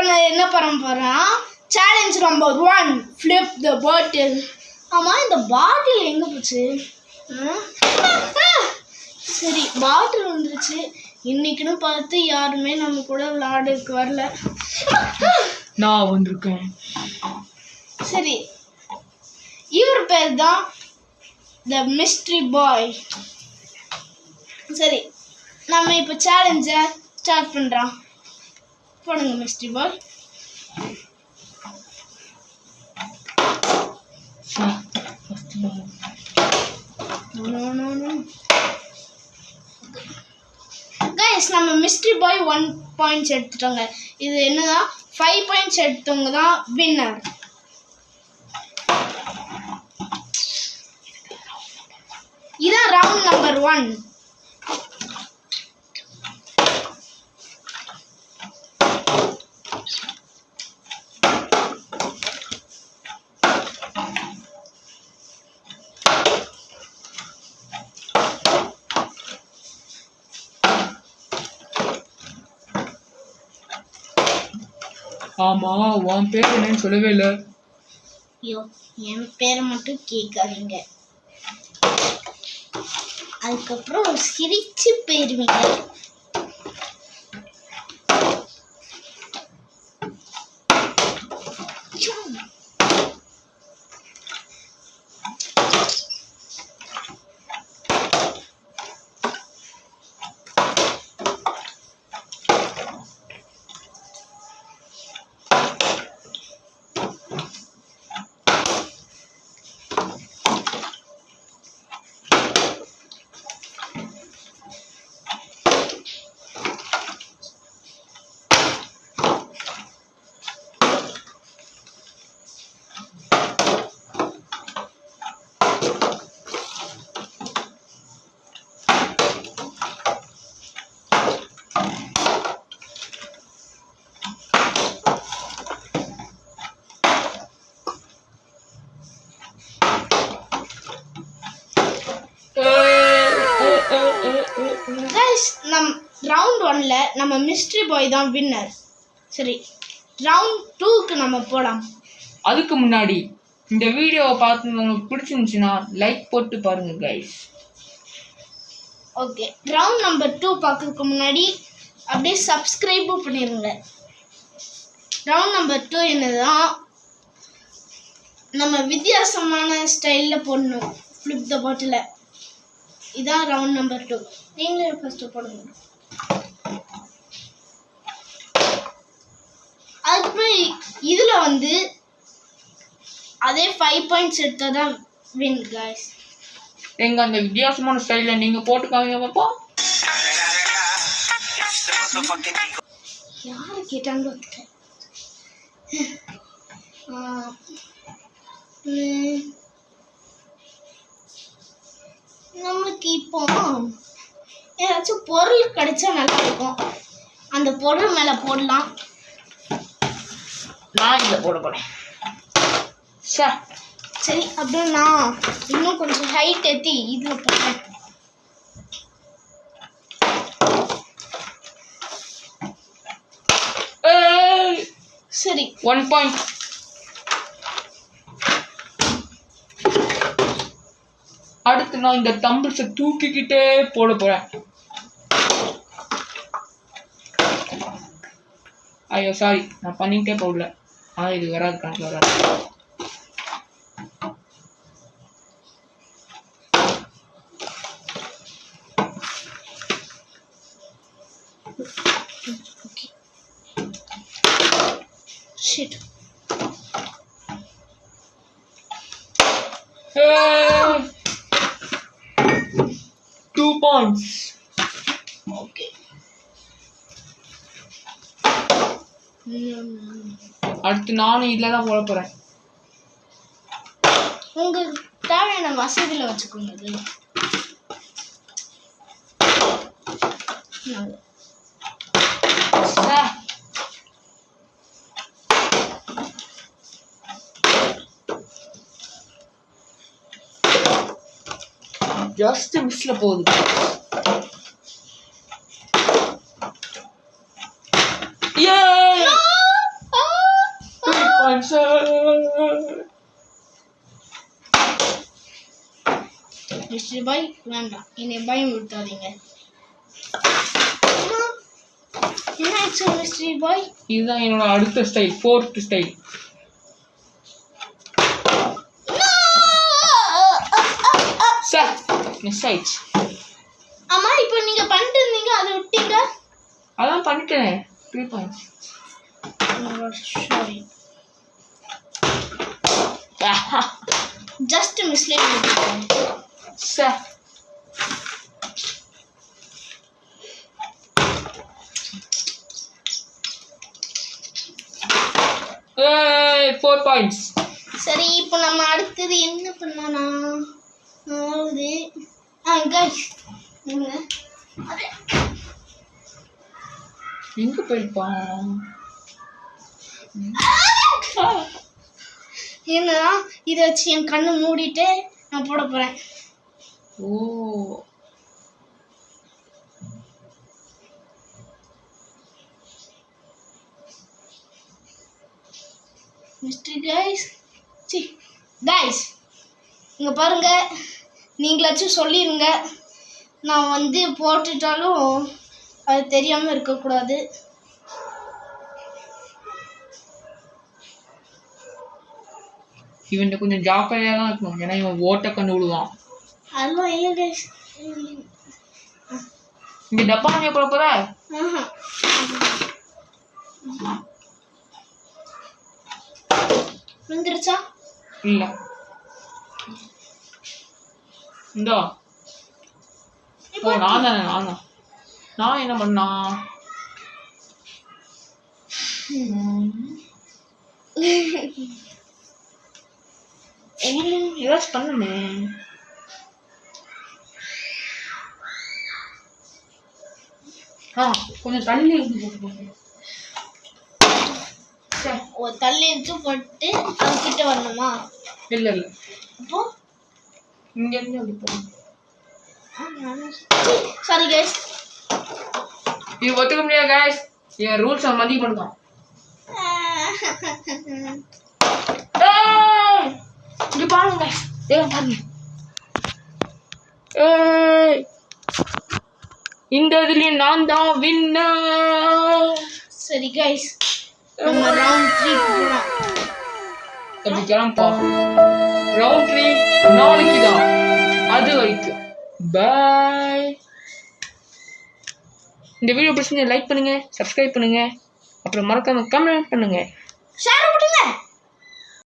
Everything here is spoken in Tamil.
நான் என்ன பண்ண போறேன்? சேலஞ்ச் நம்பர் 1, ஃபிளிப் த பாட்டில். ஆமா, இந்த பாட்டில் எங்க போச்சு? சரி, பாட்டில் வந்துருச்சு. இன்னைக்குன்னு பார்த்து யாருமே நம்ம கூட விளையாடுறதுக்கு வரல. நான் வந்திருக்கேன். சரி, இவர் பேர் தான் த மிஸ்ட்ரி பாய். சரி, நம்ம இப்போ சேலஞ்சை ஸ்டார்ட் பண்ணுறோம். போடுங்க மிஸ்ட்ரி பாய். கைஸ், நம்ம மிஸ்ட்ரி பாய் 1 பாயிண்ட்ஸ் எடுத்துட்டோங்க. இது என்னதான் 5 பாயிண்ட்ஸ் எடுத்தவங்க தான் வின்னர். இதான் ரவுண்ட் நம்பர் 1. ஆமா, உன் பேர் என்னன்னு சொல்லவே இல்லை. ஐயோ, என் பேரை மட்டும் கேட்காதீங்க, அதுக்கப்புறம் சிரிச்சு போயிருவீங்க. ரவுண்ட் 1ல நம்ம மிஸ்ட்ரி பாய் தான் வின்னர். சரி, ரவுண்ட் 2க்கு நம்ம போலாம். அதுக்கு முன்னாடி இந்த வீடியோவை பார்த்து உங்களுக்கு பிடிச்சிருந்துச்சுன்னா லைக் போட்டு பாருங்க கைஸ். ஓகே, ரவுண்ட் நம்பர் 2 பார்க்கறதுக்கு முன்னாடி அப்படியே சப்ஸ்கிரைபும் பண்ணிடுங்க. ரவுண்ட் நம்பர் 2 என்னதான் நம்ம வித்தியாசமான ஸ்டைலில் போடணும். ஃபிளிப் த பாட்டில். இதான் ரவுண்ட் நம்பர் 2. நீங்களே ஃபர்ஸ்ட் போடுங்க. அதுக்கப்புறம் இதில் வந்து அதே 5 பாயிண்ட்ஸ் எடுத்தால் தான் வின் கைஸ். எங்க அந்த வித்தியாசமான ஸ்டைலில் நீங்கள் போட்டுக்காங்க பாப்பா. யாரு கேட்டாங்க? நம்மளுக்கு இப்போ ஏதாச்சும் பொருள் கிடைச்சா நல்லா இருக்கும். அந்த பொருள் மேலே போடலாம். நான் இதை போட போறேன். சரி, அப்படியே நான் இன்னும் கொஞ்சம் ஹைட் ஏற்றி இதில் போடுறேன். சரி, 1 பாயிண்ட். அடுத்து நான் இந்த தம்பிள்ஸை தூக்கிக்கிட்டே போட போறேன். ஐயோ சாரி, நான் பண்ணிக்கிட்டே போடல. இது வராது, கணக்கு வராது. Shit. 2 points. Okay. அடுத்து நானும் இதில் தான் போட போகிறேன். உங்களுக்கு தேவையான வசதியில் வச்சுக்கோங்க. ஜஸ்ட் மிஸ்ல போகுது. மிஸ்டர் பாய் வேண்டாம், என்னை பயம் விட்டாதீங்க. என்ன ஆச்சு மிஸ்டர் பாய்? இதுதான் என்னோட அடுத்த style, 4th style. Sir miss ஆயிடுச்சு. ஆமா, இப்போ நீங்க பண்ணிட்டு இருந்தீங்க, அதை விட்டீங்க. அதான் பண்ணிட்டேன். 3 points. Sorry, just mislaid. Sir ஏய் 4 points. சரி, இப்போ நம்ம அடுத்தது என்ன பண்ணலாம்? அதாவது கைஸ், எங்க போயிருப்பான்? ஏன்னா இதை வச்சு என் கண்ணை மூடிட்டு நான் போட போறேன். ஓ மிஸ்டர் கைஸ், கைஸ் இங்கே பாருங்க, நீங்களாச்சும் சொல்லிடுங்க. நான் வந்து போட்டுட்டாலும் அது தெரியாமல் இருக்கக்கூடாது. இவன் கொஞ்சம் ஜாக்கிரதையாக தான் இருக்கணும், ஏன்னா இவன் ஓட்ட கண்டு விடுவான். அதெல்லாம் இல்லை கைஸ். இங்கே டப்பா நீ போட போற? வந்துருச்சா? இல்லை. இந்தா ஓ நான் தானே, நான் என்ன பண்ணா? ஏதாச்சும் பண்ணுமே. கொஞ்சம் தள்ளி ஒரு தள்ளி எடுத்து போட்டு அவங்கிட்ட வரணுமா? இல்லை இல்லை, அப்போ இங்கேருந்து அப்படி போகணும். சாரி கைஸ், இது ஒத்துக்க முடியாது கைஸ், என் ரூல்ஸ் அவன் மதிக்க பண்ணுவான். இங்க பாருங்க கைஸ், பாருங்க. இந்த இதுலயும் நான் தான் வின்னர். சரி கைஸ், நம்ம ரவுண்ட் 3 போறோம். அப்படி கிளம்பா. ரவுண்ட் 3 நாளைக்கு தான். அது வரைக்கும் பாய். இந்த வீடியோ பிடிச்சிருந்தா லைக் பண்ணுங்க, சப்ஸ்கிரைப் பண்ணுங்க, அப்புறம் மறக்காம கமெண்ட் பண்ணுங்க, ஷேர் பண்ணுங்க.